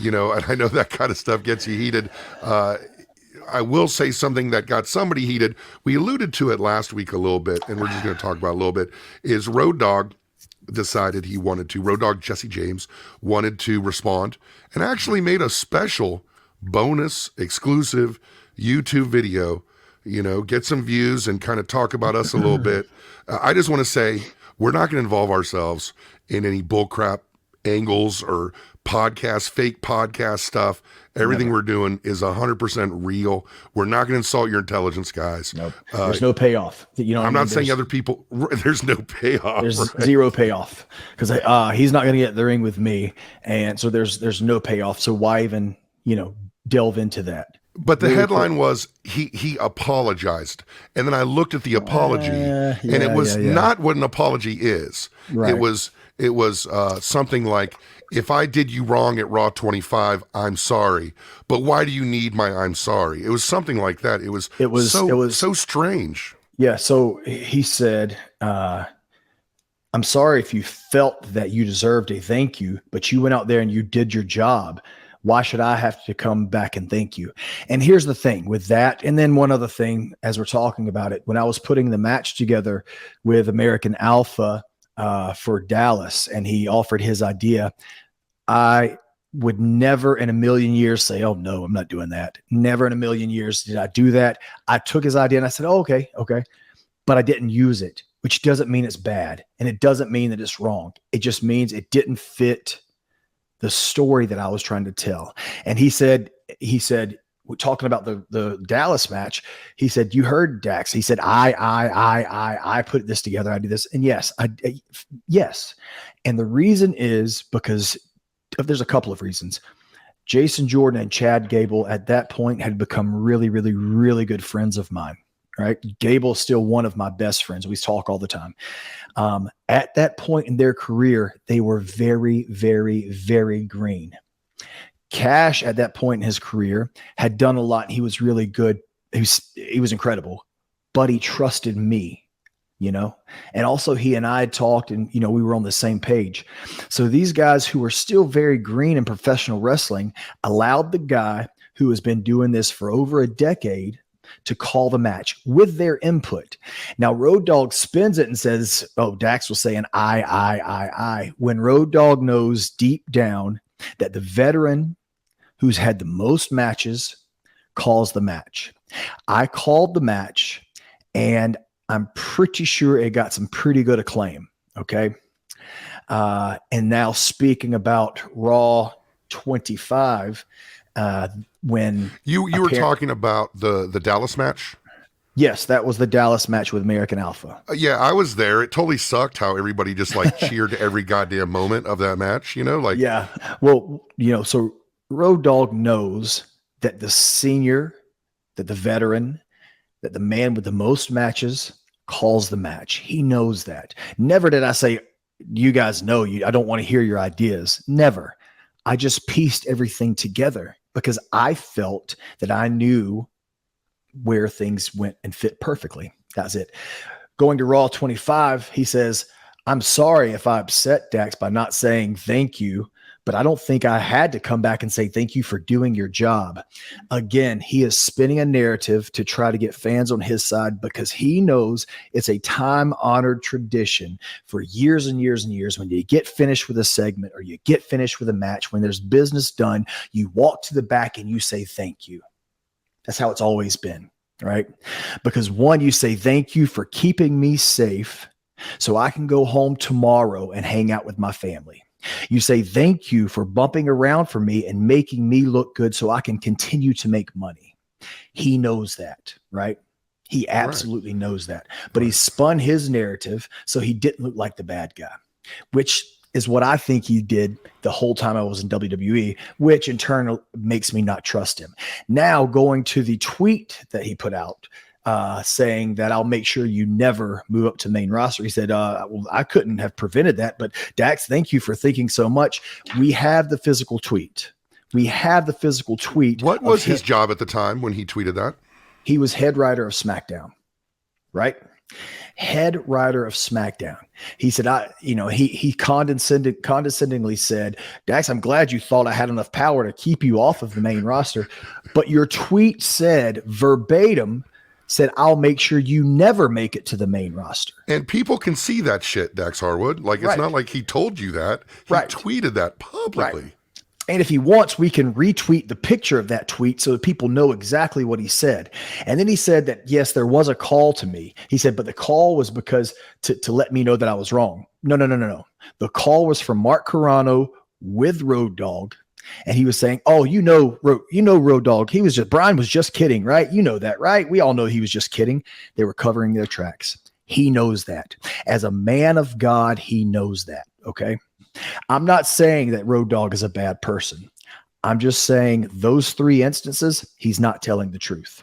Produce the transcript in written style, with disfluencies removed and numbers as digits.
and I know that kind of stuff gets you heated. I will say something that got somebody heated. We alluded to it last week a little bit, and we're just going to talk about it a little bit, is Road Dogg decided he wanted to. Road Dogg Jesse James wanted to respond and actually made a special bonus exclusive YouTube video, get some views and kind of talk about us a little bit. I just want to say we're not going to involve ourselves in any bullcrap angles or fake podcast stuff. Everything We're doing is 100% real. We're not going to insult your intelligence, guys. Nope. There's no payoff. I'm not saying other people, there's no payoff. There's zero payoff because he's not going to get in the ring with me. And so there's no payoff. So why even, delve into that? But the headline was he apologized. And then I looked at the apology and it was not what an apology is. Right. It was something like, if I did you wrong at Raw 25, I'm sorry. But why do you need my I'm sorry? It was something like that. It was so strange. Yeah. So he said, I'm sorry if you felt that you deserved a thank you, but you went out there and you did your job. Why should I have to come back and thank you? And here's the thing with that. And then one other thing, as we're talking about it, when I was putting the match together with American Alpha for Dallas, and he offered his idea, I would never in a million years say, oh no, I'm not doing that. Never in a million years did I do that. I took his idea and I said, oh, okay. But I didn't use it, which doesn't mean it's bad. And it doesn't mean that it's wrong. It just means it didn't fit the story that I was trying to tell. And he said, we're talking about the Dallas match. He said, you heard Dax. He said, I put this together. I do this. And yes. And the reason is because there's a couple of reasons. Jason Jordan and Chad Gable at that point had become really, really, really good friends of mine. Right. Gable is still one of my best friends. We talk all the time. At that point in their career, they were very, very, very green. Cash at that point in his career had done a lot. He was really good. He was incredible, but he trusted me, and also he and I had talked and, we were on the same page. So these guys who were still very green in professional wrestling allowed the guy who has been doing this for over a decade to call the match with their input. Now, Road Dogg spins it and says, oh, Dax was saying, I, when Road Dogg knows deep down that the veteran who's had the most matches calls the match. I called the match and I'm pretty sure it got some pretty good acclaim. Okay. And now speaking about Raw 25, when you were talking about the Dallas match. Yes, that was the Dallas match with American Alpha. Yeah, I was there. It totally sucked how everybody just cheered every goddamn moment of that match, Yeah. Well, so Road Dogg knows that the senior, that the veteran, that the man with the most matches calls the match. He knows that. Never did I say, you guys know I don't want to hear your ideas. Never. I just pieced everything together because I felt that I knew where things went and fit perfectly. That's it. Going to Raw 25, he says, I'm sorry if I upset Dax by not saying thank you, but I don't think I had to come back and say thank you for doing your job. Again, he is spinning a narrative to try to get fans on his side because he knows it's a time-honored tradition for years and years and years. When you get finished with a segment or you get finished with a match, when there's business done, you walk to the back and you say thank you. That's how it's always been, right? Because one, you say thank you for keeping me safe so I can go home tomorrow and hang out with my family. You say thank you for bumping around for me and making me look good so I can continue to make money. He knows that, right? He absolutely knows that. But he spun his narrative so he didn't look like the bad guy, which is what I think he did the whole time I was in WWE, which in turn makes me not trust him. Now going to the tweet that he put out, saying that I'll make sure you never move up to main roster. He said, well, I couldn't have prevented that, but Dax, thank you for thinking so much. We have the physical tweet. What was his job at the time when he tweeted that? He was head writer of SmackDown, right? Head writer of SmackDown. He said, he condescendingly said, Dax, I'm glad you thought I had enough power to keep you off of the main roster. But your tweet said verbatim, said, I'll make sure you never make it to the main roster. And people can see that shit, Dax Harwood. Like, it's not like he told you that. He tweeted that publicly. Right. And if he wants, we can retweet the picture of that tweet so that people know exactly what he said. And then he said that, yes, there was a call to me. He said, but the call was because to let me know that I was wrong. No. The call was from Mark Carrano with Road Dogg. And he was saying, oh, Road Dogg. Brian was just kidding, right? You know that, right? We all know he was just kidding. They were covering their tracks. He knows that. As a man of God, he knows that. Okay. I'm not saying that Road Dogg is a bad person. I'm just saying those 3 instances, he's not telling the truth.